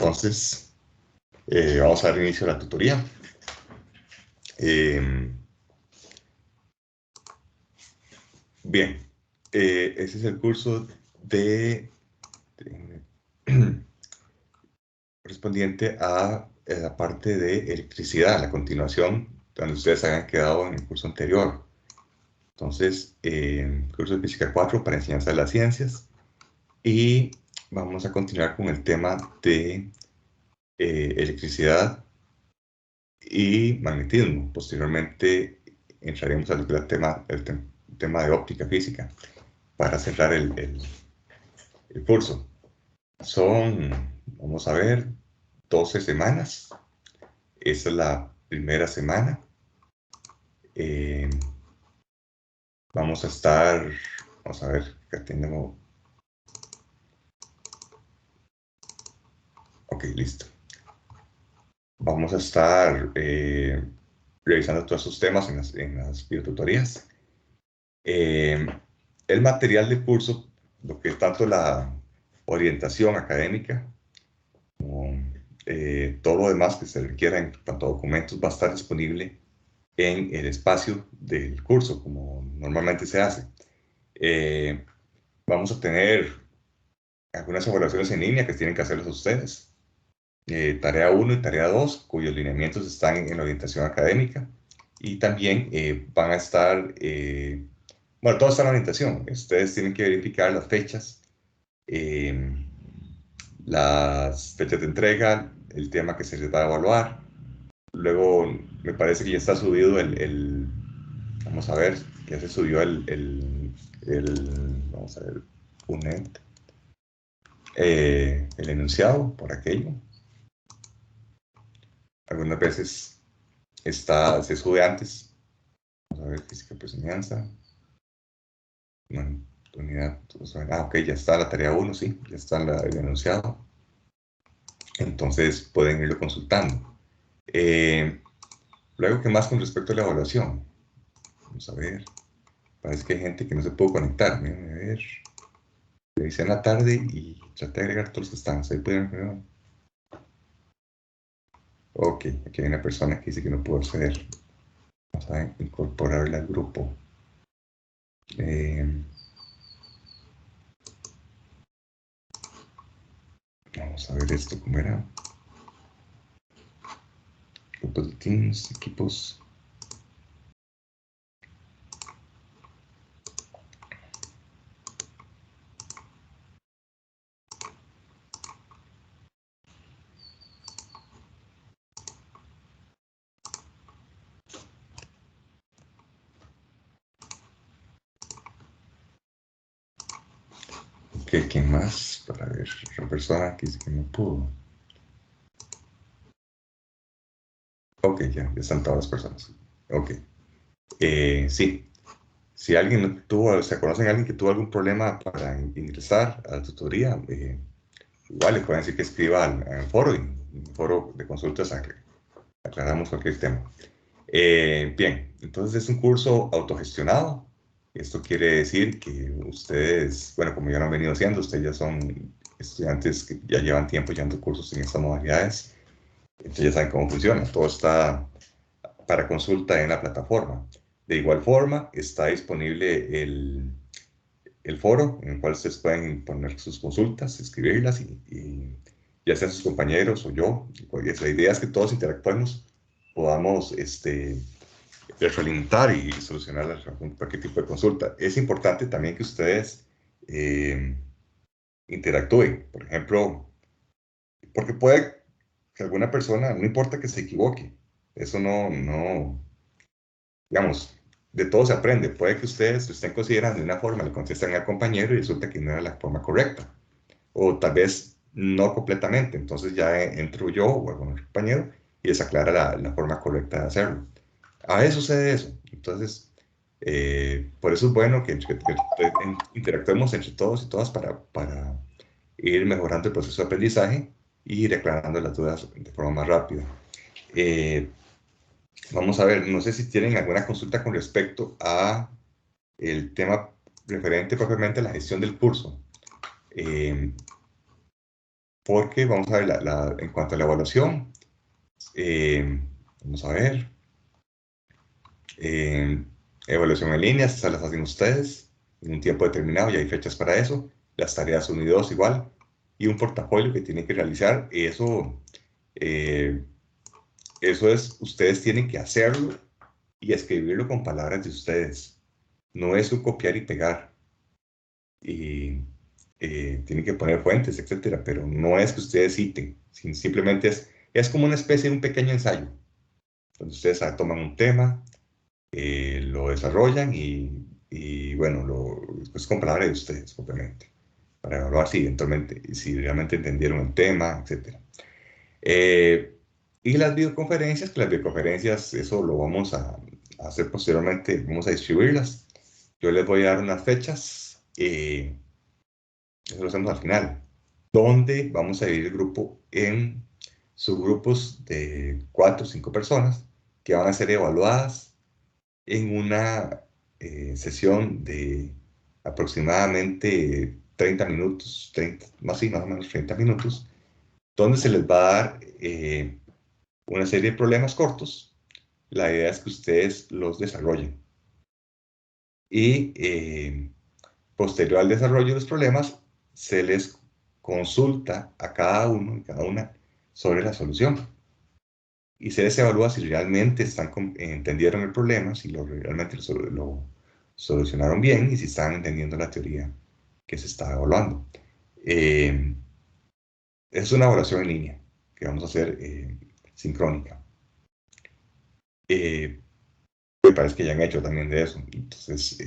Entonces, vamos a dar inicio a la tutoría. Bien, ese es el curso correspondiente a la parte de electricidad, la continuación donde ustedes habían quedado en el curso anterior. Entonces, curso de física 4 para enseñanza de las ciencias, y vamos a continuar con el tema de electricidad y magnetismo. Posteriormente entraremos al tema de óptica física para cerrar el curso. Son, vamos a ver, 12 semanas. Esta es la primera semana. Vamos a ver, acá tenemos. Ok, listo. Vamos a estar revisando todos estos temas en las videotutorías. El material de curso, lo que es tanto la orientación académica como todo lo demás que se requiera en cuanto a documentos, va a estar disponible en el espacio del curso, como normalmente se hace. Vamos a tener algunas evaluaciones en línea que tienen que hacerlas ustedes. Tarea 1 y tarea 2, cuyos lineamientos están en la orientación académica. Y también van a estar, bueno, todo está en la orientación. Ustedes tienen que verificar las fechas de entrega, el tema que se les va a evaluar. Luego, me parece que ya está subido vamos a ver, ya se subió vamos a ver, el enunciado por aquello. Algunas veces se sube antes. Vamos a ver, física por enseñanza. Unidad, ok, ya está la tarea 1, sí, ya está el enunciado. Entonces pueden irlo consultando. Luego, ¿qué más con respecto a la evaluación? Vamos a ver. Parece que hay gente que no se pudo conectar. Miren, a ver. Revisé en la tarde y traté de agregar todos los que están. Ahí pudieron ver. Ok, aquí hay una persona que dice que no pudo acceder. Vamos a incorporarla al grupo. Vamos a ver esto cómo era. Grupos de teams, equipos. Ok, ¿quién más? Para ver, otra persona que dice que no pudo. Ok, ya están todas las personas. Ok. Sí. Si alguien se conocen a alguien que tuvo algún problema para ingresar a la tutoría, igual le pueden decir que escriba al foro, y en el foro de consultas aclaramos cualquier tema. Bien, entonces es un curso autogestionado. Esto quiere decir que ustedes, bueno, como ya lo han venido haciendo, ustedes ya son estudiantes que ya llevan tiempo llevando cursos en estas modalidades, entonces ya saben cómo funciona. Todo está para consulta en la plataforma. De igual forma, está disponible el foro en el cual ustedes pueden poner sus consultas, escribirlas y ya sean sus compañeros o yo. La idea es que todos interactuemos, podamos retroalimentar y solucionar cualquier tipo de consulta. Es importante también que ustedes interactúen, por ejemplo, porque puede que alguna persona, no importa que se equivoque, eso no, digamos, de todo se aprende. Puede que ustedes lo estén considerando de una forma, le contestan al compañero y resulta que no era la forma correcta. O tal vez no completamente. Entonces ya entro yo o algún compañero y les aclara la forma correcta de hacerlo. A veces sucede eso. Entonces, por eso es bueno que interactuemos entre todos y todas para ir mejorando el proceso de aprendizaje y ir aclarando las dudas de forma más rápida. Vamos a ver, no sé si tienen alguna consulta con respecto a el tema referente propiamente a la gestión del curso. porque vamos a ver, en cuanto a la evaluación, vamos a ver, evaluación en línea, estas las hacen ustedes en un tiempo determinado y hay fechas para eso, las tareas 1 y 2 igual, y un portafolio que tienen que realizar, y eso es, ustedes tienen que hacerlo y escribirlo con palabras de ustedes. No es un copiar y pegar. Y tienen que poner fuentes, etcétera, pero no es que ustedes citen, simplemente es como una especie de un pequeño ensayo, donde ustedes toman un tema, lo desarrollan y bueno, es con palabras de ustedes, obviamente, para evaluar si eventualmente, si realmente entendieron el tema, etcétera. Y las videoconferencias, que las videoconferencias, eso lo vamos a hacer posteriormente, vamos a distribuirlas. Yo les voy a dar unas fechas, eso lo hacemos al final, donde vamos a dividir el grupo en subgrupos de 4 o 5 personas que van a ser evaluadas en una sesión de aproximadamente 30 minutos, 30, más o menos 30 minutos, donde se les va a dar una serie de problemas cortos. La idea es que ustedes los desarrollen. Y posterior al desarrollo de los problemas, se les consulta a cada uno y cada una sobre la solución. Y se les evalúa si realmente entendieron el problema, si realmente lo solucionaron bien y si están entendiendo la teoría que se está evaluando. Es una evaluación en línea que vamos a hacer sincrónica. Me parece que ya han hecho también de eso. Entonces,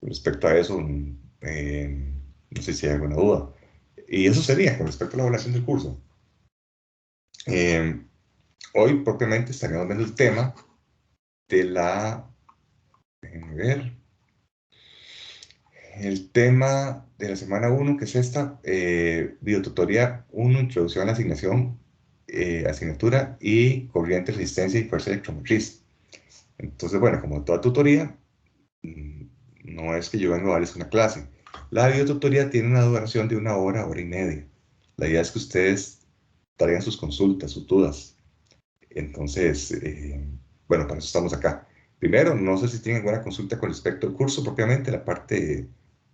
respecto a eso, no sé si hay alguna duda. Y eso sería con respecto a la evaluación del curso. Hoy propiamente estaríamos viendo el tema de déjenme ver, el tema de la semana 1, que es esta, videotutoría 1, introducción a la asignatura y corriente, resistencia y fuerza electromotriz. Entonces, bueno, como toda tutoría, no es que yo venga a darles una clase. La videotutoría tiene una duración de 1 hora, hora y media. La idea es que ustedes traigan sus consultas, sus dudas. Entonces, bueno, para eso estamos acá. Primero, no sé si tienen alguna consulta con respecto al curso propiamente, la parte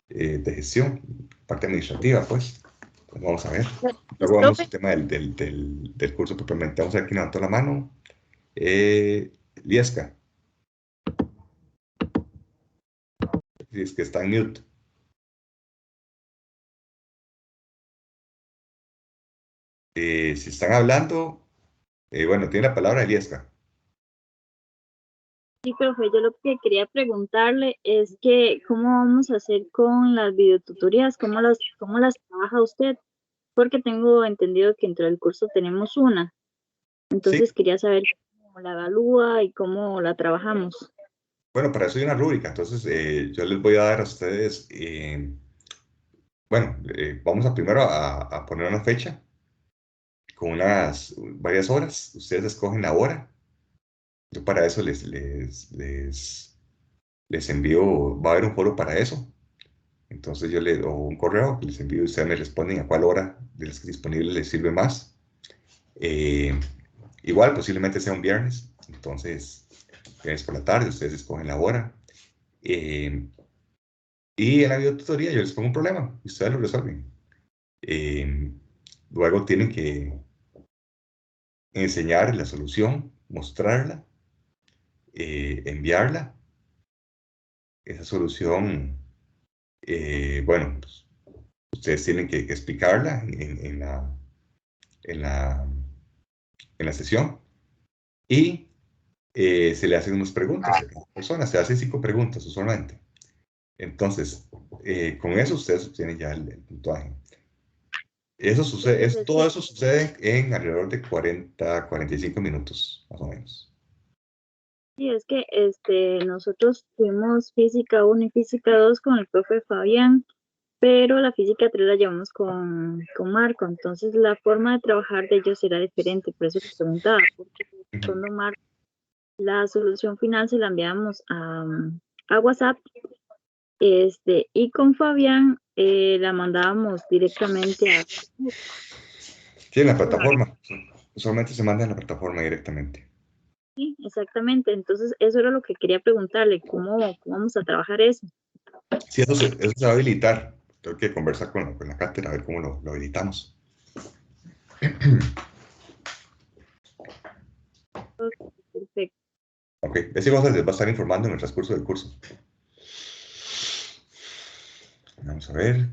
de gestión, parte administrativa, pues. Pues vamos a ver. Pues, Luego vamos profe, al tema del curso propiamente. Vamos a ver quién levantó la mano. Liesca, si es que está en mute. Si están hablando, bueno, tiene la palabra Liesca. sí, profe, yo lo que quería preguntarle es que cómo vamos a hacer con las videotutorías, cómo las trabaja usted, porque tengo entendido que dentro del curso tenemos una, Sí, entonces quería saber cómo la evalúa y cómo la trabajamos. bueno, para eso hay una rúbrica. Entonces, yo les voy a dar a ustedes, bueno, vamos a primero a poner una fecha con varias horas. Ustedes escogen la hora. Yo para eso les envío, va a haber un foro para eso. Entonces o un correo que les envío y ustedes me responden a cuál hora de las que disponibles les sirve más. Eh, Igual, posiblemente sea un viernes. Entonces, viernes por la tarde, ustedes escogen la hora. Eh, y en la videotutoría yo les pongo un problema y ustedes lo resuelven. Eh, Luego tienen que enseñar la solución, mostrarla, enviarla. Esa solución, bueno, pues, ustedes tienen que explicarla en la, en la sesión y se le hacen unas preguntas a cada persona, se hacen 5 preguntas usualmente. Entonces, con eso ustedes obtienen ya el puntaje. Eso Sí, sucede, profe, es todo que eso sucede en alrededor de 45 minutos, más o menos. sí, es que nosotros tuvimos física 1 y física 2 con el profe Fabián, pero la física 3 la llevamos con Marco, entonces la forma de trabajar de ellos era diferente, por eso les preguntaba, porque Ujú. con Don Marco la solución final se la enviamos a WhatsApp Y con Fabián la mandábamos directamente a... Sí, en la plataforma. Solamente se manda en la plataforma directamente. Sí, exactamente. Entonces, eso era lo que quería preguntarle, ¿cómo vamos a trabajar eso? Sí, eso se va a habilitar. Tengo que conversar con la cátedra a ver cómo lo habilitamos. Ok, perfecto. Ok, ese cosa les va a estar informando en el transcurso del curso. Vamos a ver.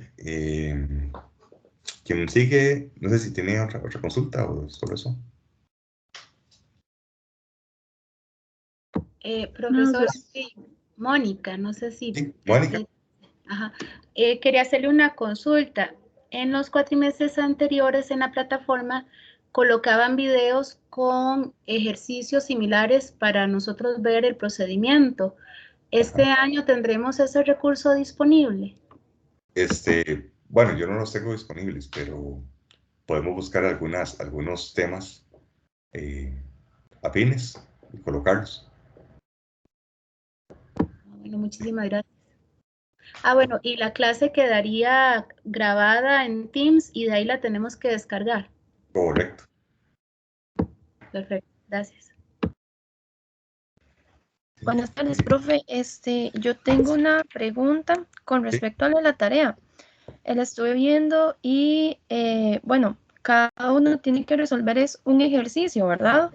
¿Quién sigue? No sé si tiene otra consulta o solo eso. No, Profesora, sí, Mónica, no sé si Sí, Mónica. ajá. Quería hacerle una consulta. En los cuatrimestres anteriores en la plataforma colocaban videos con ejercicios similares para nosotros ver el procedimiento. ¿Este Ajá. año tendremos ese recurso disponible? Bueno, yo no los tengo disponibles, pero podemos buscar algunos temas afines y colocarlos. Bueno, muchísimas gracias. Bueno, y la clase quedaría grabada en Teams y de ahí la tenemos que descargar. Correcto. Perfecto, gracias. Buenas tardes, profe. Yo tengo una pregunta con Sí. respecto a la tarea. La estuve viendo y, bueno, cada uno tiene que resolver es un ejercicio, ¿verdad?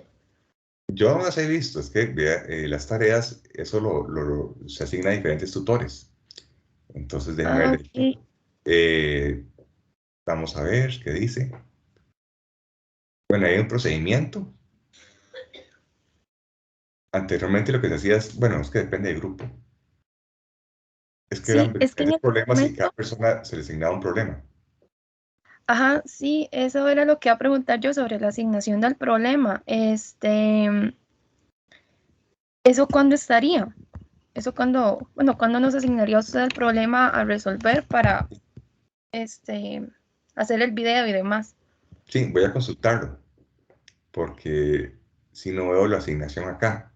Yo no las he visto, es que vea, las tareas, eso se asigna a diferentes tutores. Entonces, déjenme Ah, ver. ok. Vamos a ver qué dice. Bueno, hay un procedimiento. Anteriormente lo que se hacía es, bueno, es que depende del grupo. Es que eran Sí, es que en diferentes el problemas y cada momento, persona se le asignaba un problema. ajá, sí, eso era lo que iba a preguntar yo sobre la asignación del problema. ¿Eso cuándo estaría? ¿Eso cuándo, bueno, cuándo nos asignaría usted el problema a resolver para, este, hacer el video y demás? Sí, voy a consultarlo, porque si no veo la asignación acá,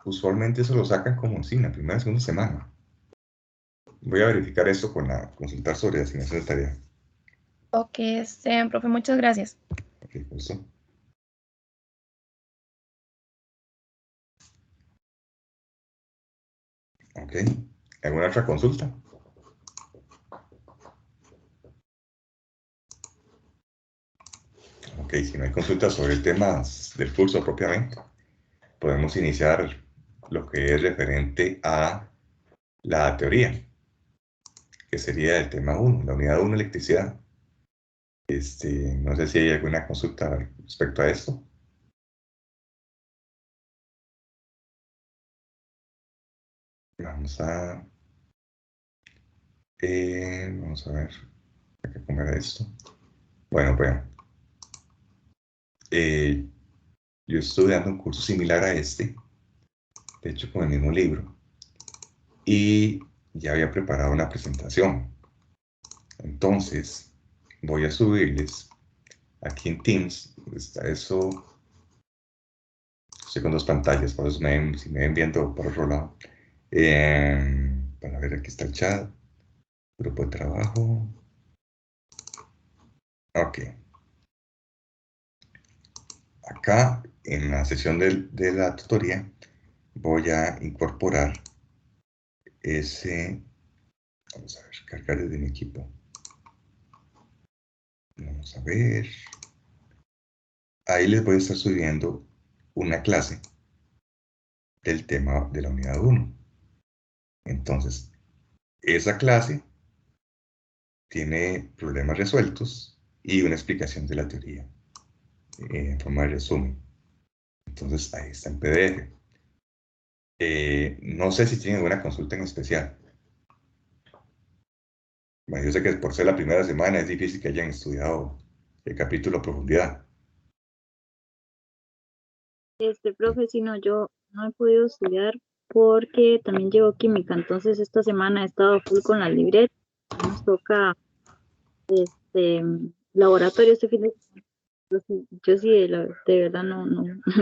usualmente eso lo sacan como sí, en la primera o segunda semana. Voy a verificar esto consultar sobre la asignación de tarea. Ok, profe, muchas gracias. Ok, justo. Ok, ¿alguna otra consulta? Ok, si no hay consultas sobre el tema del curso propiamente, podemos iniciar lo que es referente a la teoría, que sería el tema 1, la unidad 1, electricidad. No sé si hay alguna consulta respecto a esto. Vamos a ver, hay que poner esto. Bueno, eh, yo estoy dando un curso similar a este, de hecho con el mismo libro, y ya había preparado una presentación. Entonces, voy a subirles aquí en Teams, está eso, estoy con dos pantallas, por eso si me ven viendo por otro lado. Para ver, aquí está el chat, grupo de trabajo. Ok, acá en la sesión de la tutoría voy a incorporar ese, vamos a ver, cargar desde mi equipo. Vamos a ver, ahí les voy a estar subiendo una clase del tema de la unidad 1. Entonces, esa clase tiene problemas resueltos y una explicación de la teoría en forma de resumen. Entonces, ahí está en PDF. No sé si tienen alguna consulta en especial. Bueno, yo sé que por ser la primera semana es difícil que hayan estudiado el capítulo a profundidad. Profe, si no, yo no he podido estudiar porque también llevo química, entonces esta semana he estado full con la libreta, nos toca laboratorio este fin de semana. Yo sí, de verdad no,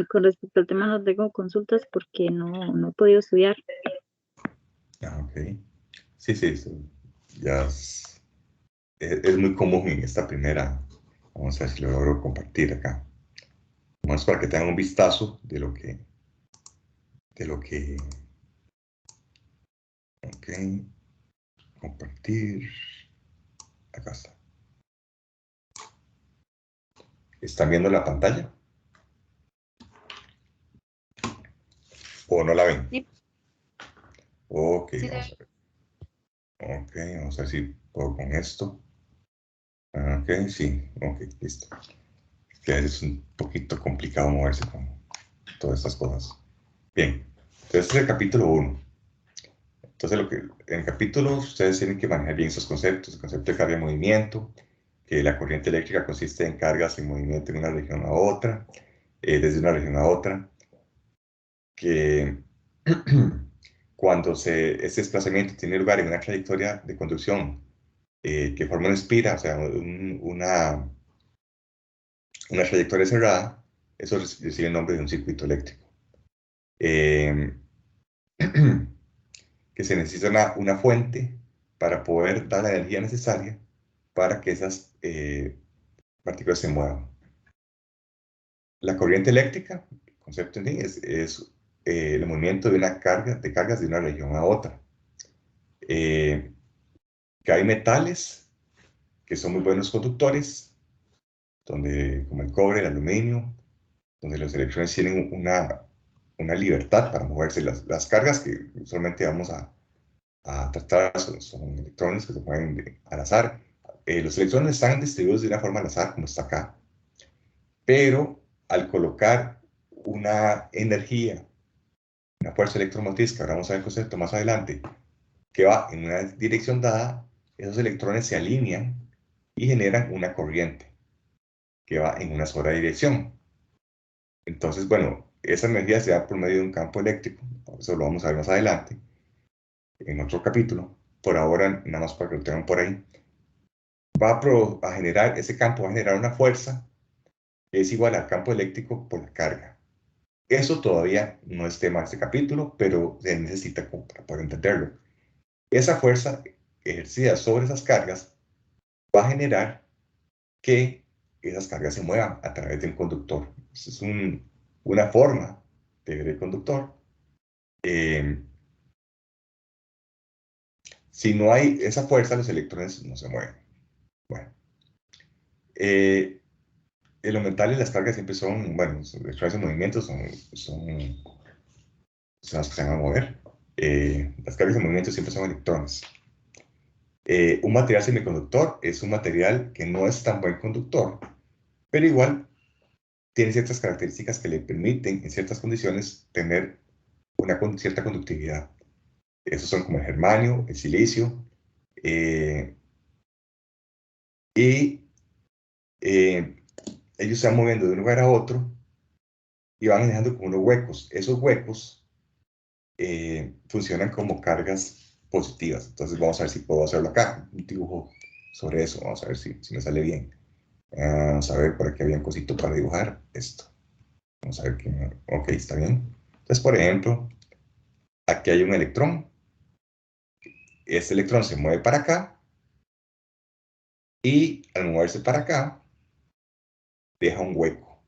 con respecto al tema no tengo consultas porque no he podido estudiar. Ok. Sí, ya es muy común en esta primera. Vamos a ver si lo logro compartir acá. Vamos para que tengan un vistazo de lo que. Ok. Compartir. Acá está. ¿Están viendo la pantalla? ¿O no la ven? Sí. Ok, Sí, vamos a ver. Ok, vamos a ver si puedo con esto. Ok, sí, ok, listo. Que es un poquito complicado moverse con todas estas cosas. Bien, entonces este es el capítulo 1. Entonces, en el capítulo ustedes tienen que manejar bien esos conceptos. El concepto de carga y movimiento, que la corriente eléctrica consiste en cargas en movimiento de una región a otra, desde una región a otra, que cuando ese desplazamiento tiene lugar en una trayectoria de conducción que forma una espira, o sea, una trayectoria cerrada, eso recibe el nombre de un circuito eléctrico. Que se necesita una fuente para poder dar la energía necesaria para que esas partículas se muevan. La corriente eléctrica, el concepto en sí, es el movimiento de cargas de una región a otra. Que hay metales que son muy buenos conductores, como el cobre, el aluminio, donde los electrones tienen una libertad para moverse. Las cargas que usualmente vamos a tratar son electrones que se mueven al azar. Los electrones están distribuidos de una forma al azar, como está acá, pero al colocar una energía, una fuerza electromotriz, que ahora vamos a ver el concepto más adelante, que va en una dirección dada, esos electrones se alinean y generan una corriente que va en una sola dirección. Entonces, bueno, esa energía se da por medio de un campo eléctrico, eso lo vamos a ver más adelante, en otro capítulo. Por ahora, nada más para que lo tengan por ahí, a generar, ese campo va a generar una fuerza que es igual al campo eléctrico por la carga. Eso todavía no es tema de este capítulo, pero se necesita para poder entenderlo. Esa fuerza ejercida sobre esas cargas va a generar que esas cargas se muevan a través de un conductor. Esa es una forma de ver el conductor. Si no hay esa fuerza, los electrones no se mueven. Bueno, en los metales las cargas siempre son, bueno, los electrones en movimiento son las que se van a mover. Las cargas en movimiento siempre son electrones. Un material semiconductor es un material que no es tan buen conductor, pero igual tiene ciertas características que le permiten, en ciertas condiciones, tener una cierta conductividad. Esos son como el germanio, el silicio, ellos se van moviendo de un lugar a otro y van dejando como unos huecos. Esos huecos funcionan como cargas positivas. Entonces vamos a ver si puedo hacerlo acá, un dibujo sobre eso. Vamos a ver si me sale bien. Vamos a ver, por aquí había un cosito para dibujar esto. Vamos a ver que ok, está bien. Entonces, por ejemplo, aquí hay un electrón. Este electrón se mueve para acá y al moverse para acá, deja un hueco.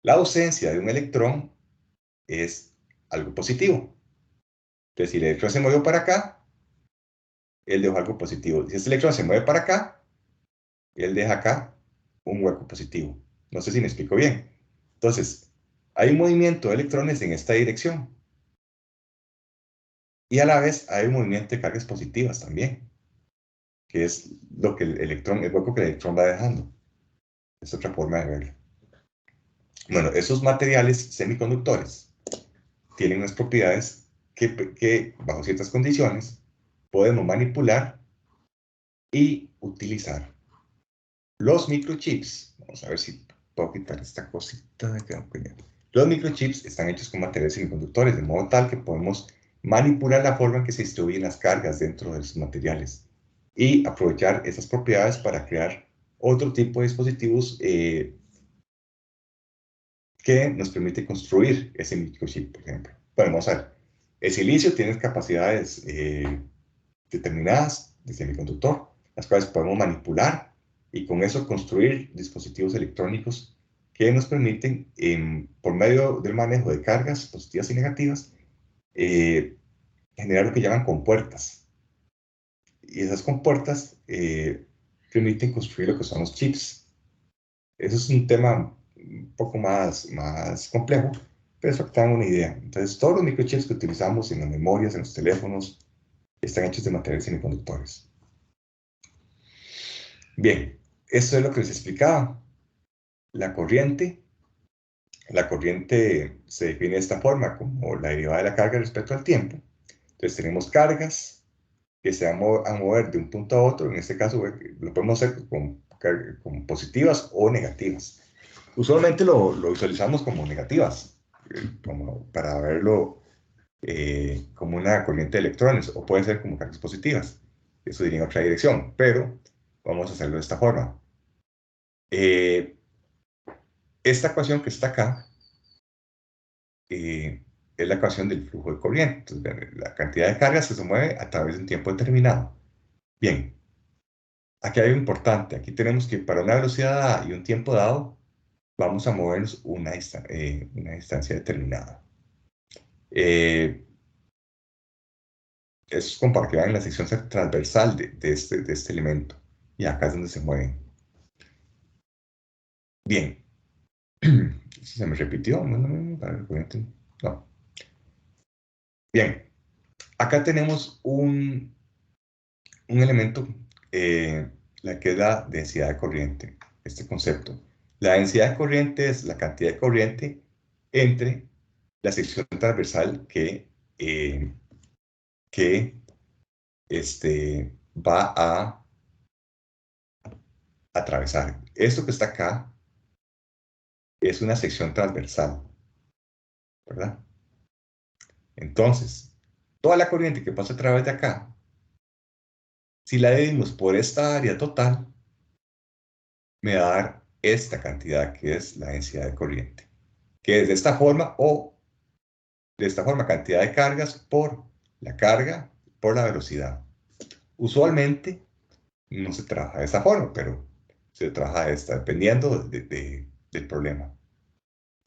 La ausencia de un electrón es algo positivo. Entonces, si el electrón se movió para acá, él dejó algo positivo. Si este electrón se mueve para acá, él deja acá un hueco positivo. No sé si me explico bien. Entonces, hay un movimiento de electrones en esta dirección. Y a la vez hay un movimiento de cargas positivas también, que es lo que el hueco que el electrón va dejando. Es otra forma de verlo. Bueno, esos materiales semiconductores tienen unas propiedades que bajo ciertas condiciones podemos manipular y utilizar. Los microchips, vamos a ver si puedo quitar esta cosita de acá. Los microchips están hechos con materiales semiconductores, de modo tal que podemos manipular la forma en que se distribuyen las cargas dentro de esos materiales y aprovechar esas propiedades para crear otro tipo de dispositivos que nos permite construir ese microchip, por ejemplo. Bueno, vamos a ver. El silicio tiene capacidades determinadas de semiconductor, las cuales podemos manipular y con eso construir dispositivos electrónicos que nos permiten, por medio del manejo de cargas positivas y negativas, generar lo que llaman compuertas. Y esas compuertas permiten construir lo que son los chips. Eso es un tema un poco más complejo, pero eso te da una idea. Entonces, todos los microchips que utilizamos en las memorias, en los teléfonos, están hechos de materiales semiconductores. Bien, esto es lo que les explicaba. La corriente se define de esta forma, como la derivada de la carga respecto al tiempo. Entonces, tenemos cargas que se van a mover de un punto a otro. En este caso, lo podemos hacer con positivas o negativas. Usualmente lo visualizamos como negativas, como para verlo como una corriente de electrones, o puede ser como cargas positivas. Eso iría en otra dirección, pero vamos a hacerlo de esta forma. Esta ecuación que está acá es la ecuación del flujo de corriente. Entonces, la cantidad de cargas que se mueve a través de un tiempo determinado. Bien, aquí hay algo importante. Aquí tenemos que para una velocidad dada y un tiempo dado, vamos a movernos una distancia determinada. Es como para que vean la sección transversal de este elemento. Y acá es donde se mueven. Bien. ¿Se me repitió? No. Bien. Acá tenemos un elemento, la que es la densidad de corriente, este concepto. La densidad de corriente es la cantidad de corriente entre la sección transversal que va a atravesar. Esto que está acá es una sección transversal, ¿verdad? Entonces, toda la corriente que pasa a través de acá, si la dividimos por esta área total, me va a dar esta cantidad que es la densidad de corriente, que es de esta forma, o de esta forma, cantidad de cargas por la carga por la velocidad. Usualmente no se trabaja de esta forma, pero se trabaja de esta, dependiendo del problema.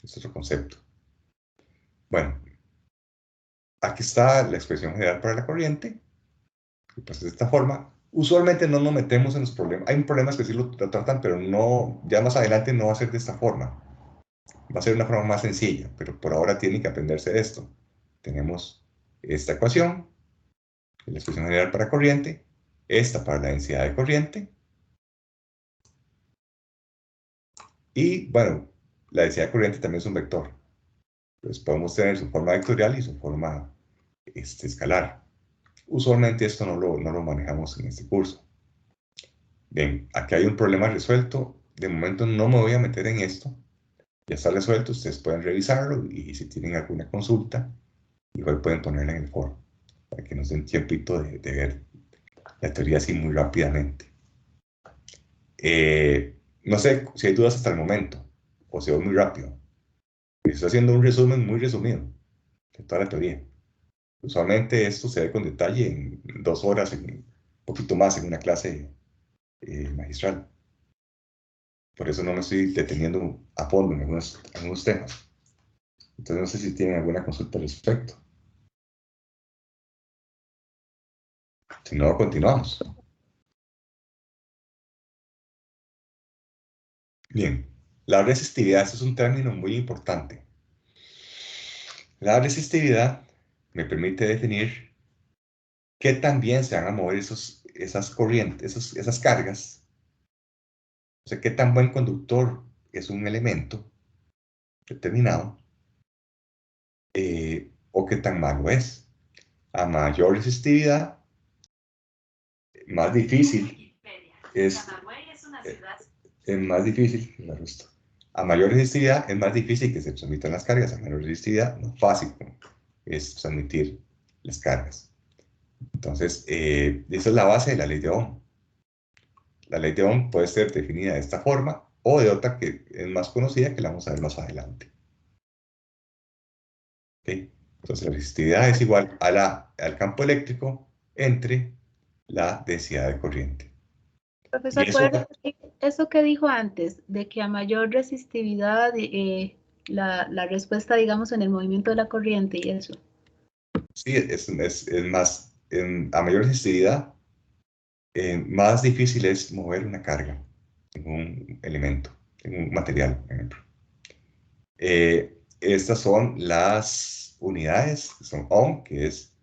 Es otro concepto. Bueno, aquí está la expresión general para la corriente. Y pues de esta forma, usualmente no nos metemos en los problemas. Hay problemas que sí lo tratan, pero no, ya más adelante no va a ser de esta forma. Va a ser una forma más sencilla, pero por ahora tienen que aprenderse de esto. Tenemos esta ecuación, la expresión general para corriente, esta para la densidad de corriente, y bueno, la densidad de corriente también es un vector. Entonces podemos tener su forma vectorial y su forma escalar. Usualmente esto no lo manejamos en este curso. Bien, aquí hay un problema resuelto. De momento no me voy a meter en esto. Ya está resuelto, ustedes pueden revisarlo y si tienen alguna consulta, igual pueden ponerla en el foro para que nos den tiempito de ver la teoría así muy rápidamente. No sé si hay dudas hasta el momento o si voy muy rápido. Estoy haciendo un resumen muy resumido de toda la teoría. Usualmente esto se ve con detalle en 2 horas, en un poquito más en una clase magistral. Por eso no me estoy deteniendo a fondo en algunos temas. Entonces no sé si tienen alguna consulta al respecto. Si no, continuamos. Bien, la resistividad es un término muy importante. La resistividad me permite definir qué tan bien se van a mover esas corrientes, esas cargas. O sea, qué tan buen conductor es un elemento determinado o qué tan malo es. A mayor resistividad, más difícil es más difícil, a mayor resistividad es más difícil que se transmitan las cargas, a menor resistividad más fácil es transmitir las cargas. Entonces, esa es la base de la ley de Ohm. La ley de Ohm puede ser definida de esta forma o de otra que es más conocida, que la vamos a ver más adelante. ¿Okay? Entonces la resistividad es igual a al campo eléctrico entre la densidad de corriente. Profesor, Y ¿puede eso, repetir eso que dijo antes, de que a mayor resistividad la respuesta, digamos, en el movimiento de la corriente y eso? sí, es más, a mayor resistividad, más difícil es mover una carga en un elemento, en un material, por ejemplo. Estas son las unidades, que son ohm, que es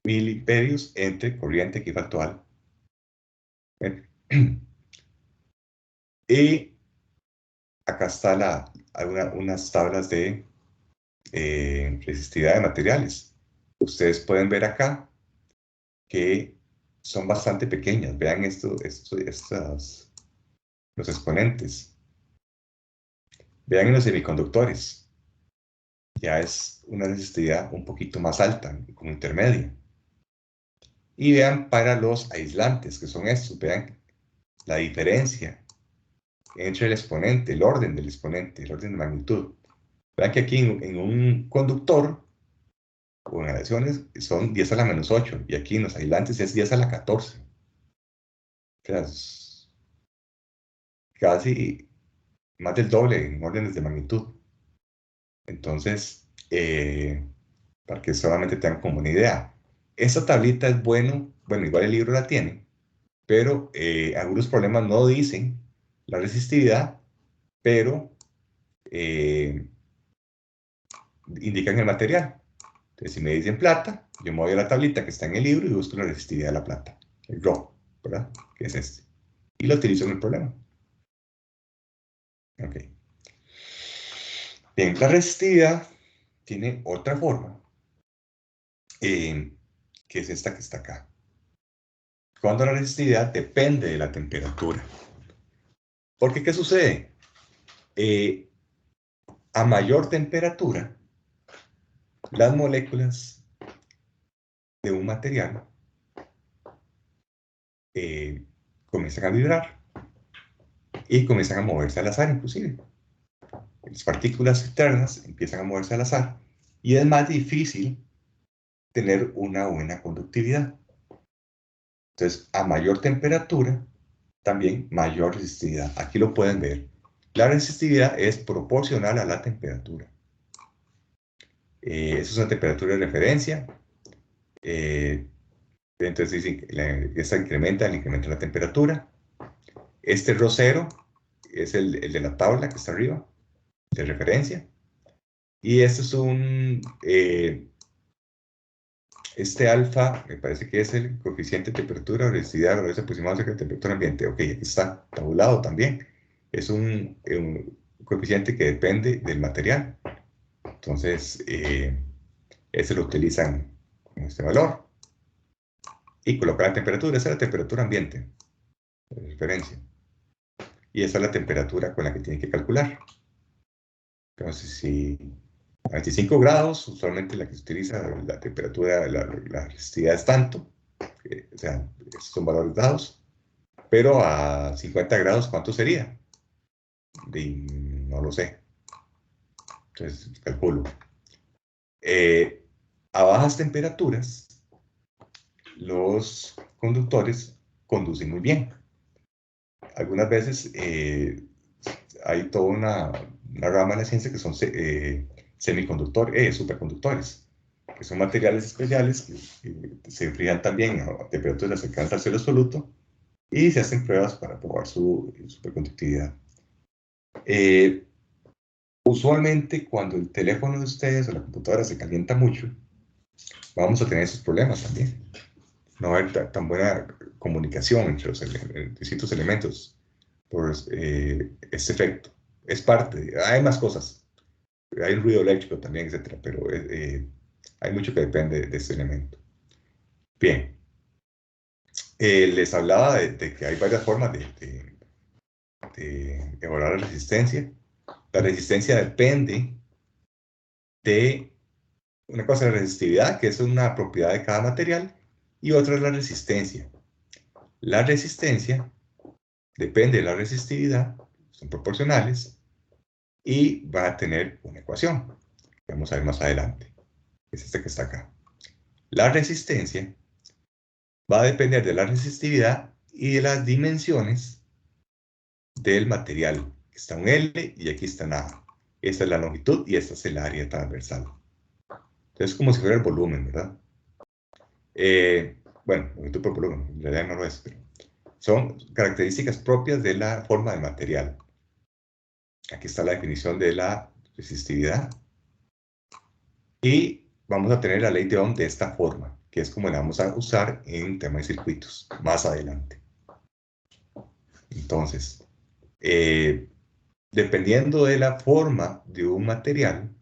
miliamperios entre corriente equivactual. Y acá está unas tablas de resistividad de materiales. Ustedes pueden ver acá que son bastante pequeñas. Vean los exponentes. Vean en los semiconductores. Ya es una resistividad un poquito más alta, como intermedia. Y vean para los aislantes, que son estos. Vean la diferencia entre el exponente, el orden del exponente, el orden de magnitud. Vean que aquí en un conductor, o en aleaciones, son 10 a la menos 8, y aquí en los aislantes es 10 a la 14. O sea, es casi más del doble en órdenes de magnitud. Entonces, para que solamente tengan como una idea. Esta tablita es bueno, igual el libro la tiene, pero algunos problemas no dicen la resistividad, pero indican el material. Entonces, si me dicen plata, yo me voy a la tablita que está en el libro y busco la resistividad de la plata, el Rho, ¿verdad? Que es este. Y lo utilizo en el problema. Ok. Bien, la resistividad tiene otra forma, que es esta que está acá. Cuando la resistividad depende de la temperatura. Porque, ¿qué sucede? A mayor temperatura, las moléculas de un material comienzan a vibrar y comienzan a moverse al azar inclusive. Las partículas externas empiezan a moverse al azar y es más difícil tener una buena conductividad. Entonces, a mayor temperatura, también mayor resistividad. Aquí lo pueden ver. La resistividad es proporcional a la temperatura. Esa es una temperatura de referencia. Entonces, esta incrementa la temperatura. Este rosero es el de la tabla que está arriba, de referencia. Y este es este alfa, me parece que es el coeficiente de temperatura o resistividad, valores aproximados de temperatura ambiente. Ok, aquí está tabulado también. Es un coeficiente que depende del material. Entonces, ese lo utilizan con este valor. Y colocar la temperatura, esa es la temperatura ambiente, de referencia. Y esa es la temperatura con la que tienen que calcular. Entonces, si a 25 grados, usualmente la que se utiliza, la temperatura, la resistividad es tanto, o sea, esos son valores dados, pero a 50 grados, ¿cuánto sería? No lo sé. Entonces, calculo. A bajas temperaturas, los conductores conducen muy bien. Algunas veces hay toda una rama de la ciencia que son semiconductores, superconductores, que son materiales especiales que se enfrían también a temperaturas cercanas al cero absoluto y se hacen pruebas para probar su superconductividad. Usualmente cuando el teléfono de ustedes o la computadora se calienta mucho, vamos a tener esos problemas también. No va a haber tan buena comunicación entre los distintos elementos por este efecto. Es parte, hay más cosas. Hay un ruido eléctrico también, etcétera, pero hay mucho que depende de este elemento. Bien. Les hablaba de que hay varias formas de evaluar la resistencia. La resistencia depende de una cosa, la resistividad, que es una propiedad de cada material, y otra es la resistencia. La resistencia depende de la resistividad, son proporcionales, y va a tener una ecuación, que vamos a ver más adelante. es este que está acá. La resistencia va a depender de la resistividad y de las dimensiones del material. Está un L y aquí está una A. Esta es la longitud y esta es el área transversal. Entonces es como si fuera el volumen, ¿verdad? Bueno, longitud por volumen, en realidad no lo es, pero son características propias de la forma del material. Aquí está la definición de la resistividad. Y vamos a tener la ley de Ohm de esta forma, que es como la vamos a usar en tema de circuitos más adelante. Entonces, dependiendo de la forma de un material,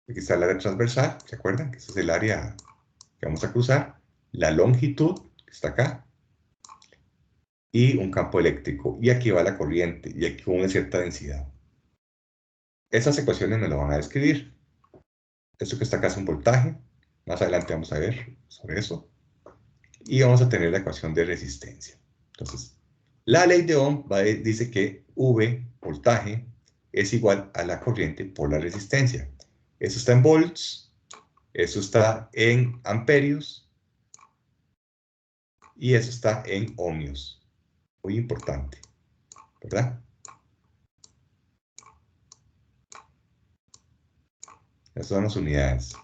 aquí está el área transversal, ¿se acuerdan? Que ese es el área que vamos a cruzar, la longitud, que está acá, y un campo eléctrico. Y aquí va la corriente, y aquí con una cierta densidad. Esas ecuaciones me lo van a describir. Esto que está acá es un voltaje. Más adelante vamos a ver sobre eso. Y vamos a tener la ecuación de resistencia. Entonces, la ley de Ohm dice que V, voltaje, es igual a la corriente por la resistencia. Eso está en volts, eso está en amperios, y eso está en ohmios. Muy importante, ¿verdad? Estas son las unidades.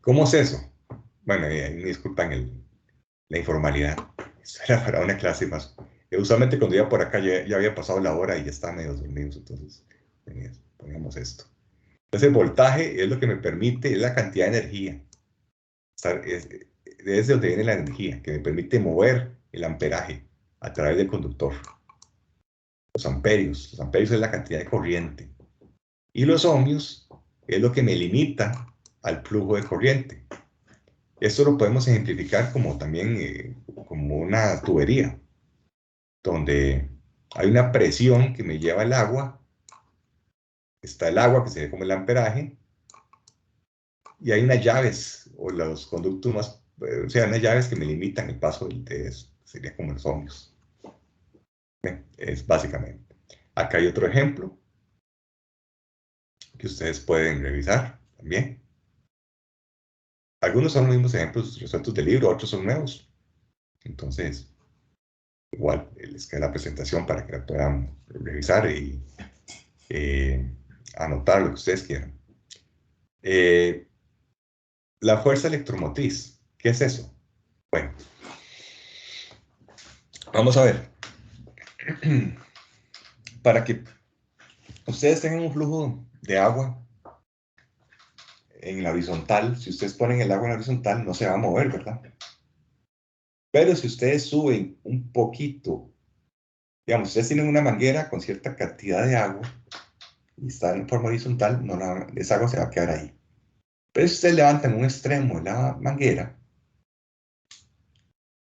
¿Cómo es eso? Bueno, me disculpan la informalidad. Esto era para una clase más. Usualmente cuando iba por acá ya había pasado la hora y ya estaba medio dormidos, entonces poníamos esto. Entonces el voltaje es lo que me permite, es la cantidad de energía. Desde donde viene la energía, que me permite mover el amperaje a través del conductor. Los amperios es la cantidad de corriente. Y los ohmios es lo que me limita al flujo de corriente. Esto lo podemos ejemplificar como también como una tubería, donde hay una presión que me lleva el agua, está el agua que se ve como el amperaje, y hay unas llaves, o los conductos más, o sea, unas llaves que me limitan el paso de eso, sería como los ohmios. Es básicamente. Acá hay otro ejemplo que ustedes pueden revisar también. Algunos son los mismos ejemplos resueltos del libro, otros son nuevos. Entonces, igual les queda la presentación para que la puedan revisar y anotar lo que ustedes quieran. La fuerza electromotriz, ¿qué es eso? Bueno, vamos a ver. Para que ustedes tengan un flujo de agua en la horizontal, si ustedes ponen el agua en la horizontal, no se va a mover, ¿verdad? Pero si ustedes suben un poquito, digamos, ustedes tienen una manguera con cierta cantidad de agua y está en forma horizontal, esa agua se va a quedar ahí. Pero si ustedes levantan un extremo de la manguera,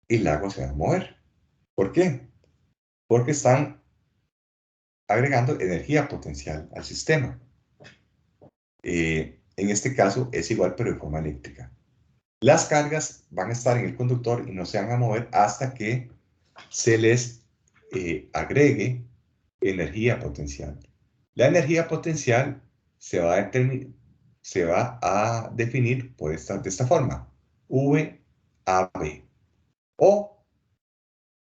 el agua se va a mover. ¿Por qué? Porque están agregando energía potencial al sistema. En este caso es igual, pero de forma eléctrica. Las cargas van a estar en el conductor y no se van a mover hasta que se les agregue energía potencial. La energía potencial se va a definir de esta forma. V a B. O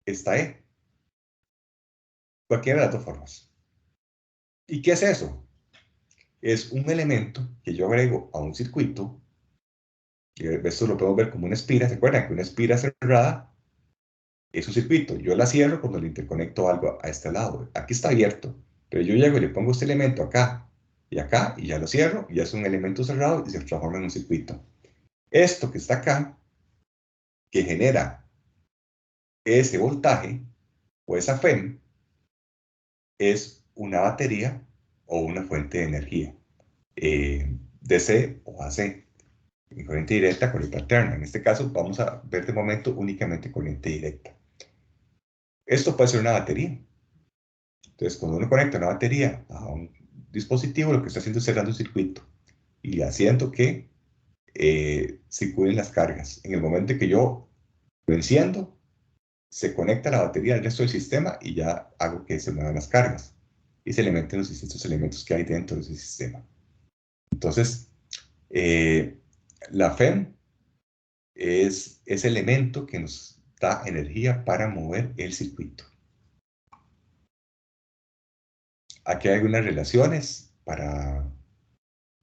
esta E. Cualquiera de las dos formas. ¿Y qué es eso? Es un elemento que yo agrego a un circuito. Y esto lo podemos ver como una espira. ¿Se acuerdan que una espira cerrada es un circuito? Yo la cierro cuando le interconecto algo a este lado. Aquí está abierto. Pero yo llego y le pongo este elemento acá y ya lo cierro. Y ya es un elemento cerrado y se transforma en un circuito. Esto que está acá, que genera ese voltaje o esa FEM, es una batería o una fuente de energía. DC o AC. Corriente directa, corriente alterna. En este caso vamos a ver de momento únicamente corriente directa. Esto puede ser una batería. Entonces, cuando uno conecta una batería a un dispositivo, lo que está haciendo es cerrando un circuito y haciendo que circulen las cargas. En el momento que yo lo enciendo, se conecta la batería al resto del sistema y ya hago que se muevan las cargas. y se le meten los distintos elementos que hay dentro de ese sistema. Entonces, la FEM es ese elemento que nos da energía para mover el circuito. Aquí hay algunas relaciones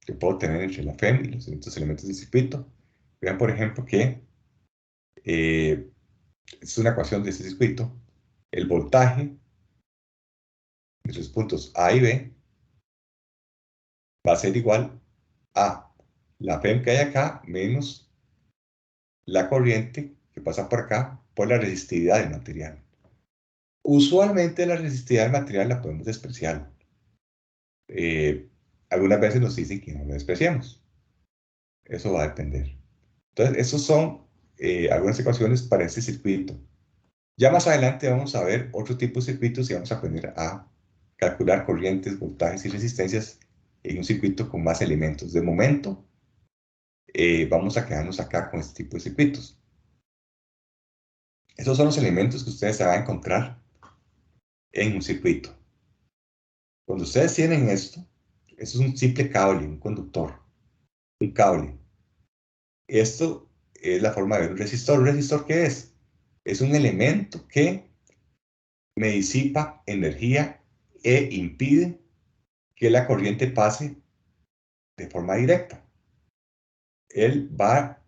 que puedo tener entre la FEM y los distintos elementos del circuito. Vean, por ejemplo, que es una ecuación de este circuito. El voltaje de los puntos A y B va a ser igual a la FEM que hay acá menos la corriente que pasa por acá por la resistividad del material. Usualmente la resistividad del material la podemos despreciar. Algunas veces nos dicen que no lo despreciamos. Eso va a depender. Entonces, esas son algunas ecuaciones para este circuito. Ya más adelante vamos a ver otro tipo de circuitos y vamos a aprender a calcular corrientes, voltajes y resistencias en un circuito con más elementos. De momento, vamos a quedarnos acá con este tipo de circuitos. Esos son los elementos que ustedes se van a encontrar en un circuito. Cuando ustedes tienen esto es un simple cable, un conductor, un cable. Esto es la forma de ver un resistor. ¿Un resistor qué es? Es un elemento que me disipa energía e impide que la corriente pase de forma directa. Él va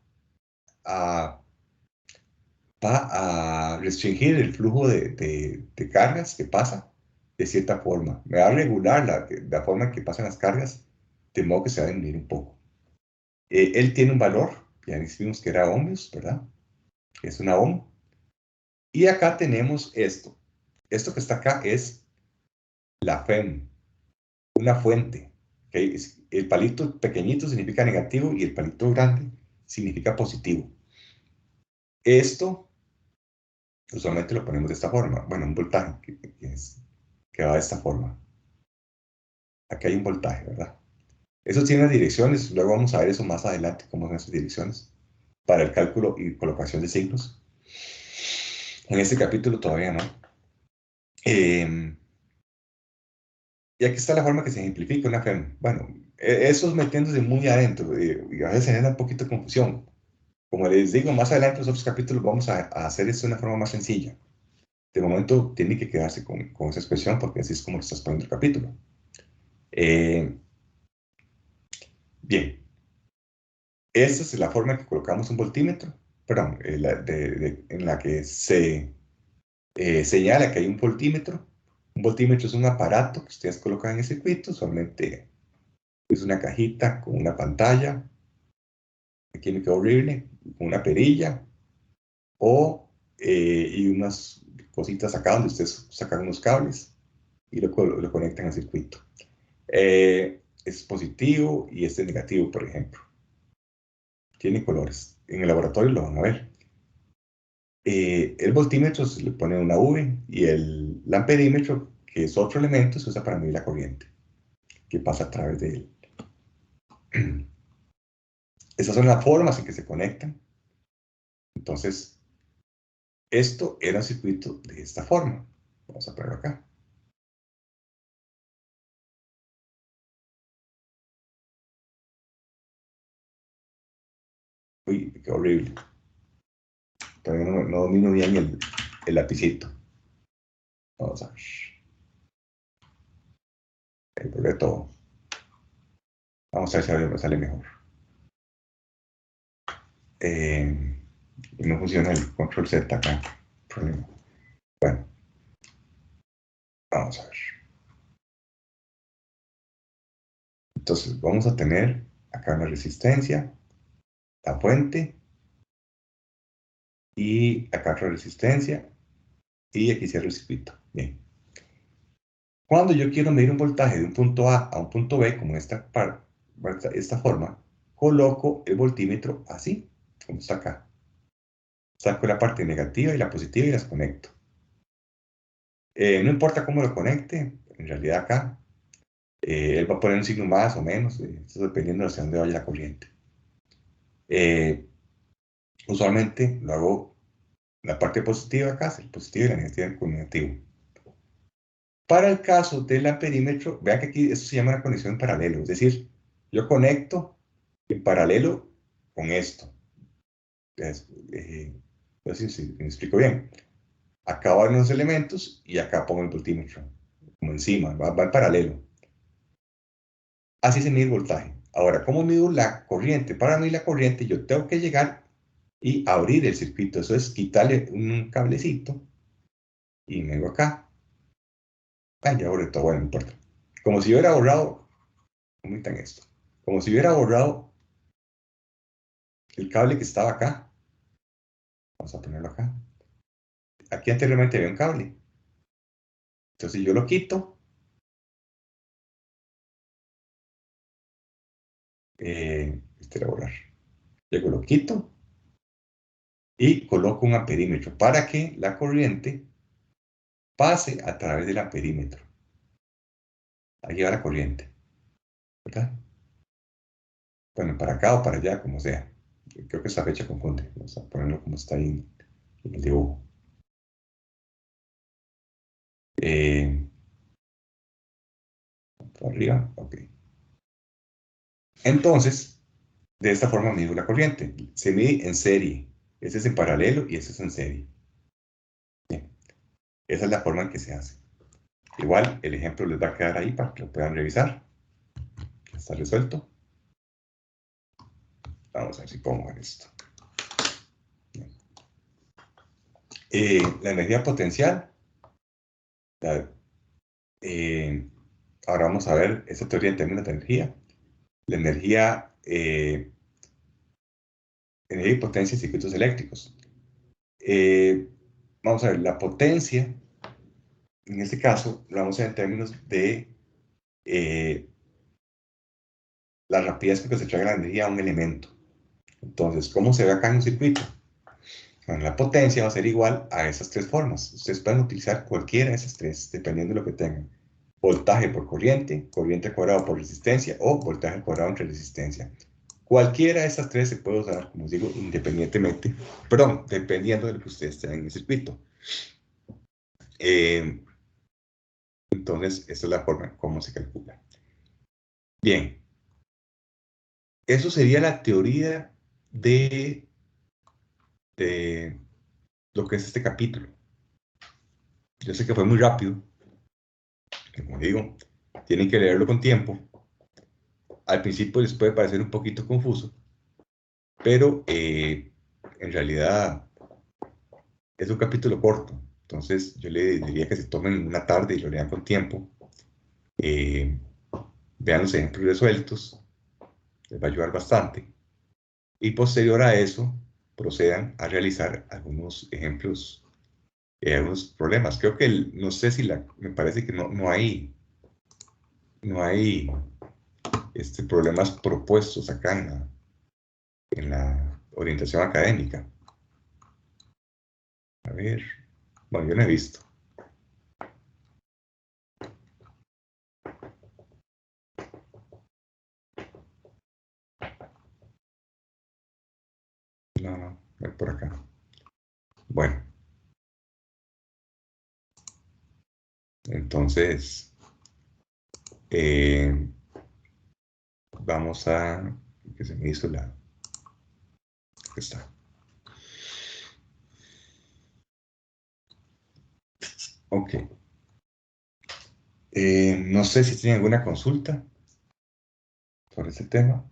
a restringir el flujo de cargas que pasa de cierta forma. Me va a regular la forma en que pasan las cargas, de modo que se va a dividir un poco. Él tiene un valor, ya vimos que era ohmios, ¿verdad? Es una ohm. Y acá tenemos esto. Esto que está acá es la FEM, una fuente. ¿Okay? El palito pequeñito significa negativo y el palito grande significa positivo. Esto usualmente lo ponemos de esta forma. Bueno, un voltaje que va de esta forma. Aquí hay un voltaje, ¿verdad? Eso tiene unas direcciones. Luego vamos a ver eso más adelante, cómo son esas direcciones para el cálculo y colocación de signos. En este capítulo todavía no. Y aquí está la forma que se ejemplifica una FEM. Bueno, eso es metiéndose muy adentro y a veces genera un poquito de confusión. Como les digo, más adelante en los otros capítulos vamos a hacer esto de una forma más sencilla. De momento tiene que quedarse con esa expresión porque así es como lo estás poniendo el capítulo. Bien. Esta es la forma en que colocamos un voltímetro, perdón, en la que se señala que hay un voltímetro. Un voltímetro es un aparato que ustedes colocan en el circuito, usualmente es una cajita con una pantalla, aquí me quedó horrible, con una perilla, y unas cositas acá donde ustedes sacan unos cables y lo conectan al circuito. Es positivo y este es negativo, por ejemplo. Tiene colores. En el laboratorio lo van a ver. El voltímetro se le pone una V y el amperímetro, que es otro elemento, se usa para medir la corriente que pasa a través de él. Esas son las formas en que se conectan. Entonces, esto era un circuito de esta forma. Vamos a ponerlo acá. Uy, qué horrible. Todavía no domino bien el lapicito. Vamos a ver. Ahí volví todo. Vamos a ver si ahora me sale mejor. Y no funciona el control Z acá. Problema. Bueno. Vamos a ver. Entonces vamos a tener acá una resistencia, la fuente, y acá otra resistencia, y aquí cierro el circuito. Bien. Cuando yo quiero medir un voltaje de un punto A un punto B, como esta forma, coloco el voltímetro así, como está acá. Saco la parte negativa y la positiva y las conecto. No importa cómo lo conecte, en realidad acá, él va a poner un signo más o menos, esto dependiendo de hacia dónde vaya la corriente. Usualmente lo hago la parte positiva acá, el positivo y la negativa con negativo. Para el caso de la perímetro, vean que aquí esto se llama una conexión en paralelo, es decir, yo conecto en paralelo con esto. No sé si me explico bien. Acá van los elementos y acá pongo el voltímetro, como encima, va en paralelo. Así se mide el voltaje. Ahora, ¿cómo mido la corriente? Para medir la corriente yo tengo que llegar y abrir el circuito. Eso es quitarle un cablecito y me vengo acá. Ya borré todo, bueno, no importa. Como si yo hubiera borrado, comentan esto, como si hubiera borrado el cable que estaba acá. Vamos a ponerlo acá. Aquí anteriormente había un cable. Entonces yo lo quito. Este era borrar. Luego lo quito y coloco un amperímetro para que la corriente pase a través del amperímetro. Ahí va la corriente, ¿verdad? Bueno, para acá o para allá, como sea. Creo que esta fecha confunde. Vamos a ponerlo como está ahí en el dibujo. Por arriba, ok. Entonces, de esta forma mido la corriente. Se mide en serie. Ese es en paralelo y ese es en serie. Bien. Esa es la forma en que se hace. Igual, el ejemplo les va a quedar ahí para que lo puedan revisar. Está resuelto. Vamos a ver si pongo esto. La energía potencial. Ahora vamos a ver esta teoría en términos de energía. La energía y potencia en circuitos eléctricos. Vamos a ver, la potencia, en este caso, lo vamos a ver en términos de la rapidez con que se trae la energía a un elemento. Entonces, ¿cómo se ve acá en un circuito? Bueno, la potencia va a ser igual a esas tres formas. Ustedes pueden utilizar cualquiera de esas tres, dependiendo de lo que tengan. Voltaje por corriente, corriente al cuadrado por resistencia o voltaje al cuadrado entre resistencia. Cualquiera de estas tres se puede usar, como os digo, independientemente, perdón, dependiendo de lo que ustedes tengan en el circuito. Entonces, esta es la forma en cómo se calcula. Bien. Eso sería la teoría de lo que es este capítulo. Yo sé que fue muy rápido. Como digo, tienen que leerlo con tiempo. Al principio les puede parecer un poquito confuso, pero en realidad es un capítulo corto. Entonces yo le diría que se tomen una tarde y lo lean con tiempo. Vean los ejemplos resueltos. Les va a ayudar bastante. Y posterior a eso, procedan a realizar algunos ejemplos, algunos problemas. Creo que, no sé si me parece que no hay problemas propuestos acá en la orientación académica. A ver, bueno, yo no he visto. No es por acá. Bueno. Entonces, vamos a, que se me hizo aquí está. Ok. No sé si tienen alguna consulta sobre este tema.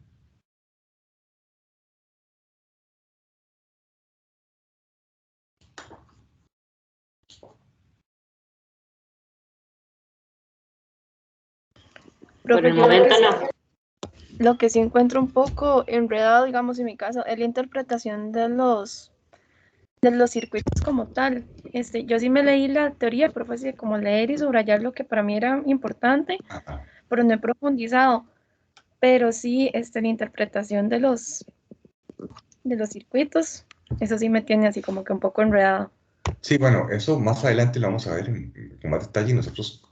Por el momento no. Lo que sí encuentro un poco enredado, digamos, en mi caso, es la interpretación de los circuitos como tal. Yo sí me leí la teoría, pero fue así como leer y subrayar lo que para mí era importante, pero no he profundizado. Pero sí, la interpretación de los circuitos, eso sí me tiene así como que un poco enredado. Sí, bueno, eso más adelante lo vamos a ver con más detalle nosotros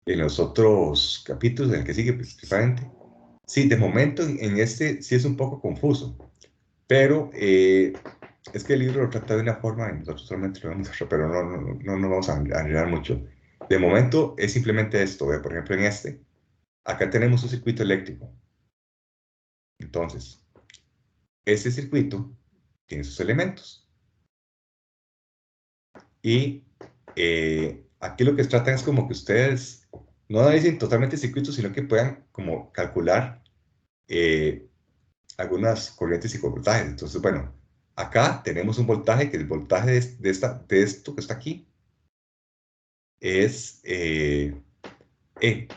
en los otros capítulos en el que sigue precisamente. Sí, de momento en este sí es un poco confuso, pero es que el libro lo trata de una forma y nosotros solamente lo vamos a hacer, pero no nos vamos a enredar mucho. De momento es simplemente esto. Por ejemplo, en este, acá tenemos un circuito eléctrico. Entonces, este circuito tiene sus elementos. Y aquí lo que tratan es como que ustedes no analicen totalmente el circuito, sino que puedan como calcular algunas corrientes y voltajes. Entonces, bueno, acá tenemos un voltaje, que el voltaje de esto que está aquí es E, que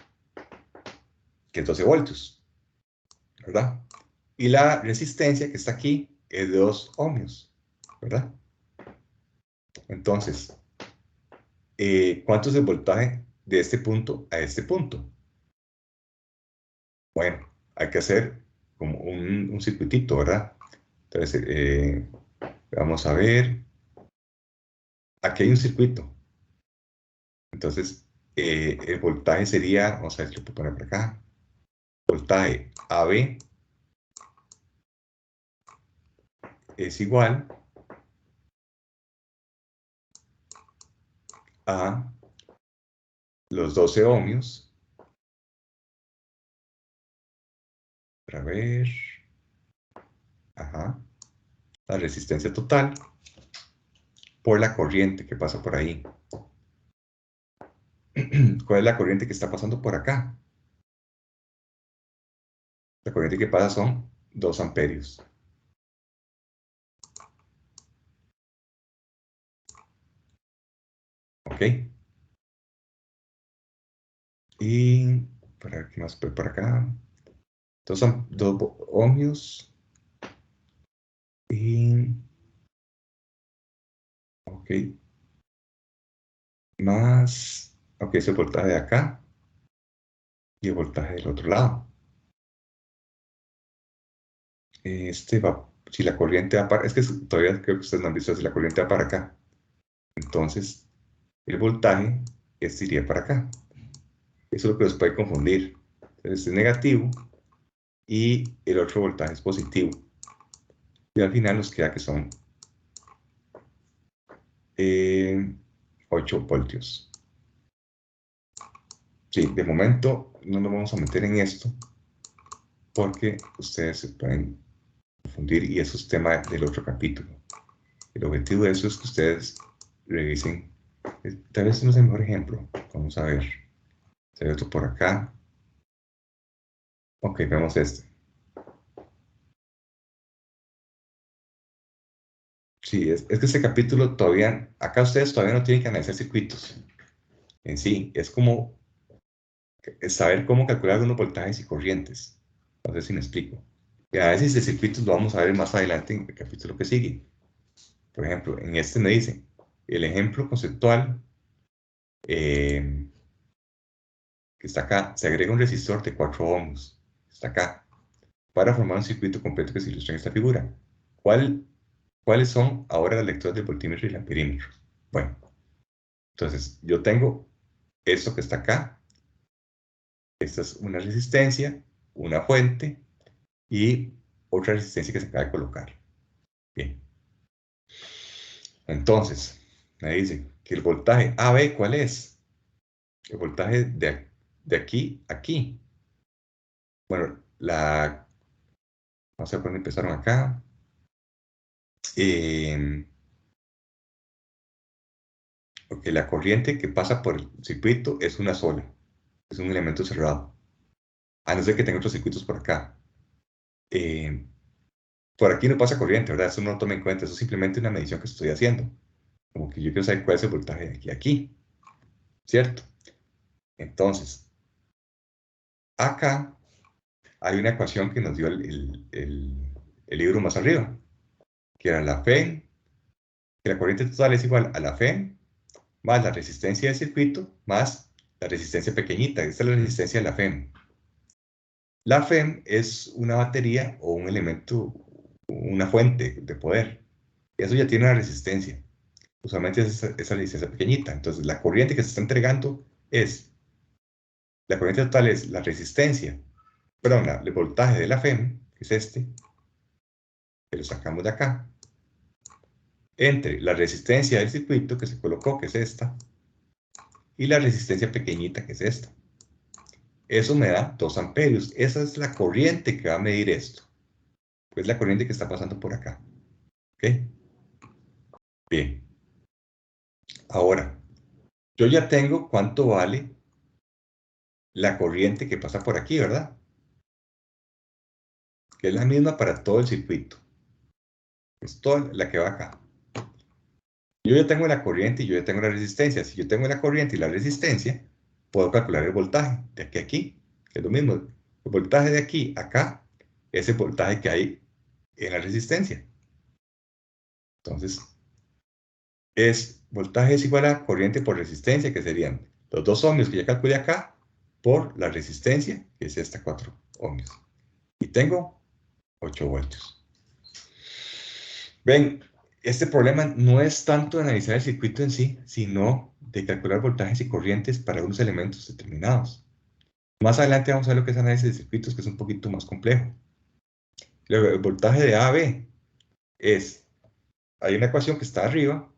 es 12 voltios, ¿verdad? Y la resistencia que está aquí es de 2 ohmios, ¿verdad? Entonces, ¿cuánto es el voltaje de este punto a este punto? Bueno, hay que hacer como un circuitito, ¿verdad? Entonces, vamos a ver. Aquí hay un circuito. Entonces, el voltaje sería, vamos a ver si lo puedo poner por acá. Voltaje AB es igual a los 12 ohmios. Para ver. Ajá. La resistencia total por la corriente que pasa por ahí. ¿Cuál es la corriente que está pasando por acá? La corriente que pasa son 2 amperios. ¿Ok? Y para ver qué más por acá. Entonces son 2 ohmios. Y... Ok. Más... Ok, es el voltaje de acá. Y el voltaje del otro lado. Este va... Si la corriente va para... Es que todavía creo que ustedes no han visto si la corriente va para acá. Entonces, el voltaje iría para acá. Eso es lo que los puede confundir. Entonces es negativo y el otro voltaje es positivo. Y al final nos queda que son 8 voltios. Sí, de momento no nos vamos a meter en esto porque ustedes se pueden confundir y eso es tema del otro capítulo. El objetivo de eso es que ustedes revisen. Tal vez no es el mejor ejemplo. Vamos a ver. Se ve esto por acá. Ok, vemos este. Sí, es que este capítulo todavía, acá ustedes todavía no tienen que analizar circuitos en sí, es como saber cómo calcular algunos voltajes y corrientes. No sé si me explico. Y análisis de circuitos lo vamos a ver más adelante en el capítulo que sigue. Por ejemplo, en este me dice, el ejemplo conceptual que está acá, se agrega un resistor de 4 ohms, está acá, para formar un circuito completo que se ilustra en esta figura. ¿Cuáles son ahora las lecturas del voltímetro y el amperímetro? Bueno, entonces yo tengo esto que está acá. Esta es una resistencia, una fuente y otra resistencia que se acaba de colocar. Bien. Entonces, me dice que el voltaje AB, ¿cuál es? El voltaje de aquí a aquí. Bueno, vamos a ver cuándo empezaron acá. Ok, la corriente que pasa por el circuito es una sola. Es un elemento cerrado. A no ser que tenga otros circuitos por acá. Por aquí no pasa corriente, ¿verdad? Eso no lo tome en cuenta. Eso es simplemente una medición que estoy haciendo. Como que yo quiero saber cuál es el voltaje de aquí a aquí. ¿Cierto? Entonces, acá hay una ecuación que nos dio el libro más arriba, que era la FEM, que la corriente total es igual a la FEM más la resistencia del circuito más la resistencia pequeñita. Esta es la resistencia de la FEM. La FEM es una batería o un elemento, una fuente de poder. Eso ya tiene una resistencia. Usualmente es esa resistencia pequeñita. Entonces, la corriente que se está entregando es, la corriente total es la resistencia, perdón, el voltaje de la FEM, que es este, que lo sacamos de acá, entre la resistencia del circuito que se colocó, que es esta, y la resistencia pequeñita que es esta. Eso me da 2 amperios. Esa es la corriente que va a medir esto. Es la corriente que está pasando por acá. ¿Ok? Bien. Ahora, yo ya tengo cuánto vale la corriente que pasa por aquí, ¿verdad? Que es la misma para todo el circuito. Es toda la que va acá. Yo ya tengo la corriente y yo ya tengo la resistencia. Si yo tengo la corriente y la resistencia, puedo calcular el voltaje de aquí a aquí, que es lo mismo. El voltaje de aquí a acá es el voltaje que hay en la resistencia. Entonces, voltaje es igual a corriente por resistencia, que serían los 2 ohmios que ya calculé acá, por la resistencia, que es esta 4 ohmios. Y tengo 8 voltios. Ven, este problema no es tanto de analizar el circuito en sí, sino de calcular voltajes y corrientes para unos elementos determinados. Más adelante vamos a ver lo que es análisis de circuitos, que es un poquito más complejo. Luego, el voltaje de A a B hay una ecuación que está arriba,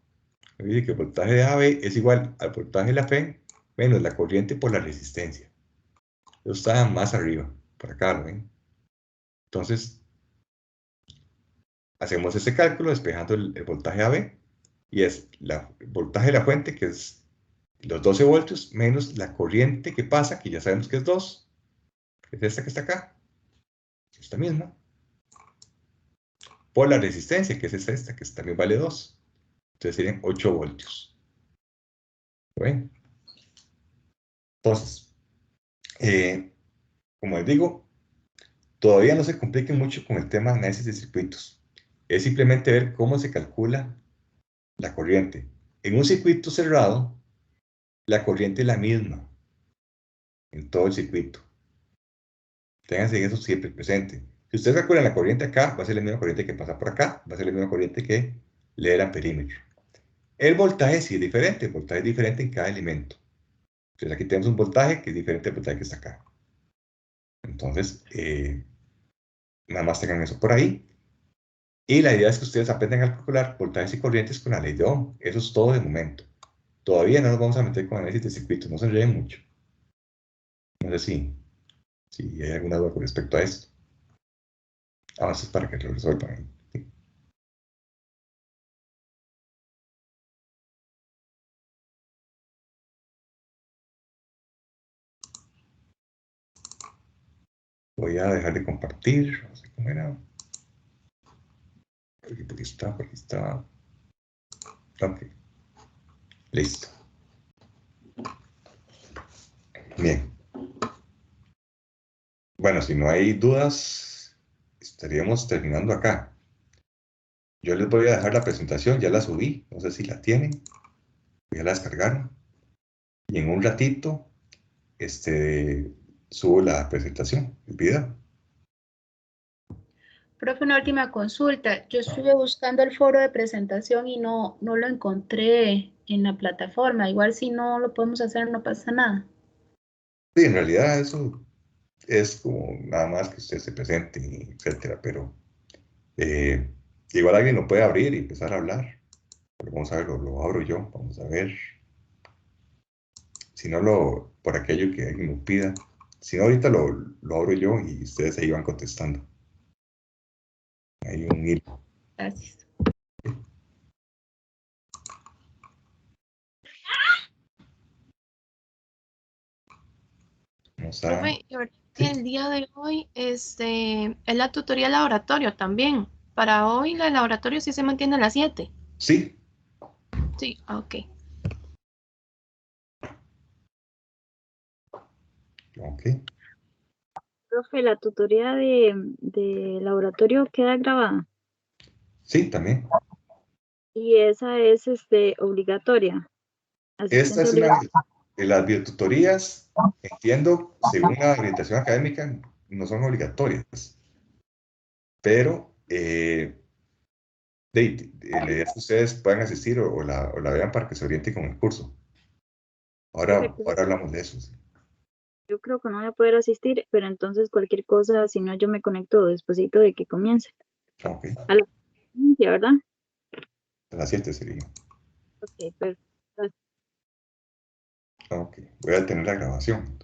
que dice que el voltaje de A a B es igual al voltaje de la P menos la corriente por la resistencia. Eso está más arriba, por acá, ¿lo ven? Entonces, hacemos ese cálculo despejando el voltaje AB y es el voltaje de la fuente, que es los 12 voltios, menos la corriente que pasa, que ya sabemos que es 2, que es esta que está acá, esta misma, por la resistencia, que es esta, que también vale 2. Entonces serían 8 voltios. ¿Lo ven? Entonces, como les digo, todavía no se compliquen mucho con el tema de análisis de circuitos. Es simplemente ver cómo se calcula la corriente. En un circuito cerrado, la corriente es la misma en todo el circuito. Ténganse eso siempre presente. Si ustedes calculan la corriente acá, va a ser la misma corriente que pasa por acá, va a ser la misma corriente que lee el amperímetro. El voltaje sí es diferente, el voltaje es diferente en cada elemento. Entonces aquí tenemos un voltaje que es diferente al voltaje que está acá. Entonces, nada más tengan eso por ahí. Y la idea es que ustedes aprendan a calcular voltajes y corrientes con la ley de Ohm. Eso es todo de momento. Todavía no nos vamos a meter con análisis de circuitos, no se enreden mucho. No sé si hay alguna duda con respecto a esto. Avances para que lo resuelvan. ¿Sí? Voy a dejar de compartir. No sé cómo era. Por aquí está, por aquí está. Ok. Listo. Bien. Bueno, si no hay dudas, estaríamos terminando acá. Yo les voy a dejar la presentación, ya la subí, no sé si la tienen, ya la descargaron. Y en un ratito, subo la presentación, el video. Profe, una última consulta. Yo estuve buscando el foro de presentación y no lo encontré en la plataforma. Igual si no lo podemos hacer, no pasa nada. Sí, en realidad eso es como nada más que usted se presente, etcétera, pero igual alguien lo puede abrir y empezar a hablar. Pero vamos a ver, lo abro yo, vamos a ver. Si no, por aquello que alguien me pida. Si no, ahorita lo abro yo y ustedes ahí van contestando. Hay un hilo. Gracias. Vamos a... Profe, y ahorita Sí. el día de hoy es la tutoría laboratorio también. Para hoy el laboratorio sí se mantiene a las 7. Sí. Sí, ok. Ok. Profe, la tutoría de laboratorio queda grabada Sí, también. y esa es obligatoria. Esta Asistencia es obligatoria. de las biotutorías, entiendo, según la orientación académica, no son obligatorias, pero la idea es que ustedes puedan asistir o la vean para que se orienten con el curso. Ahora hablamos de eso. Sí. Yo creo que no voy a poder asistir, pero entonces cualquier cosa, si no, yo me conecto despuesito de que comience. Ok. A la ¿verdad? A las 7 sería. Ok, perfecto. Ok, voy a detener la grabación.